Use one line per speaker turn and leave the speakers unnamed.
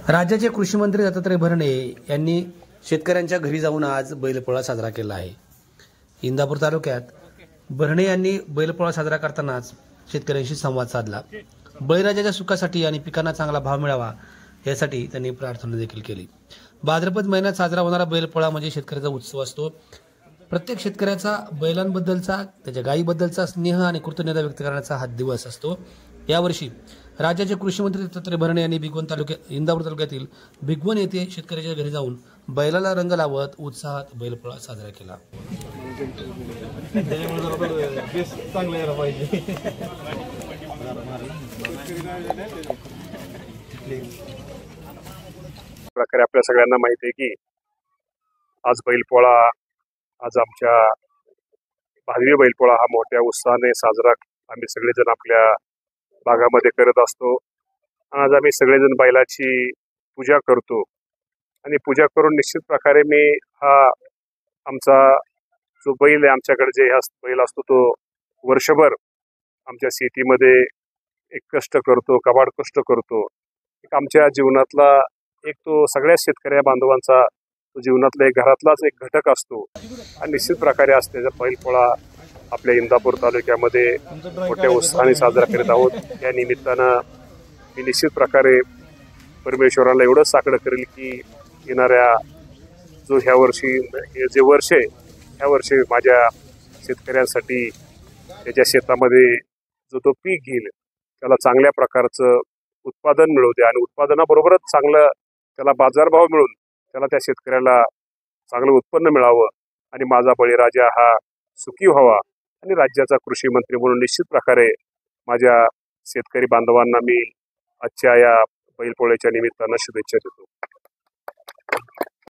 राज्याचे कृषी मंत्री दत्तात्रय भरणे यांनी शेतकऱ्यांच्या घरी जाऊन आज बैलपोळा साजरा केला आहे। इंदापूर तालुक्यात भरणे यांनी बैलपोळा साजरा करतानाच शेतकऱ्यांशी संवाद साधला। बळीराजाच्या सुखासाठी आणि पिकांना चांगला भाव मिळावा यासाठी त्यांनी प्रार्थना देखील केली। भाद्रपद महिन्यात साजरा होणारा बैलपोळा म्हणजे शेतकऱ्याचा उत्सव असतो। प्रत्येक शेतकऱ्याचा बैलांबद्दलचा, त्याच्या गायीबद्दलचा स्नेह आणि कृतज्ञता व्यक्त करण्याचा हा दिवस असतो। यावर्षी राज्याचे कृषी मंत्री दत्तात्रय भरणे यांनी इंदापूर तालुक्यातील भिगवण येथे शेतकऱ्याच्या घरी जाऊन बैलाला रंग लावत उत्साहात बैलपोळा साजरा केला।
प्रकारे आपल्या सगळ्यांना माहिती आहे की आज बैलपोळा, आज आमच्या भादवी बैलपोळा हा मोठ्या उत्साहाने साजरा आम्ही सगळेजण आपल्या भागामध्ये करत असतो। आज आम्ही सगळेजण बैलाची पूजा करतो आणि पूजा करून निश्चित प्रकारे मी हा आमचा जो बैल आहे, आमच्याकडे जे हा बैल असतो तो वर्षभर आमच्या शेतीमध्ये एक कष्ट करतो, कबाड कष्ट करतो। एक आमच्या जीवनातला एक तो सगळ्या शेतकऱ्या बांधवांचा जीवनातला एक घरातलाच एक घटक असतो आणि निश्चित प्रकारे आज त्याचा बैलपोळा आपल्या इंदापूर तालुक्यामध्ये मोठ्या उत्साहाने साजरा करीत आहोत। या निमित्तानं मी निश्चित प्रकारे परमेश्वराला एवढंच साकडं करेल की येणाऱ्या जो ह्या वर्षी जे वर्ष आहे, ह्या वर्षी माझ्या शेतकऱ्यांसाठी त्याच्या शेतामध्ये जो तो पीक घेईल त्याला चांगल्या प्रकारचं उत्पादन मिळू दे आणि उत्पादनाबरोबरच चांगलं त्याला बाजारभाव मिळून त्याला त्या शेतकऱ्याला चांगलं उत्पन्न मिळावं आणि माझा बळीराजा हा सुखी व्हावा आणि राज्याचा कृषी मंत्री म्हणून निश्चित प्रकारे माझ्या शेतकरी बांधवांना मी आजच्या या बैलपोळ्याच्या निमित्तानं शुभेच्छा देतो।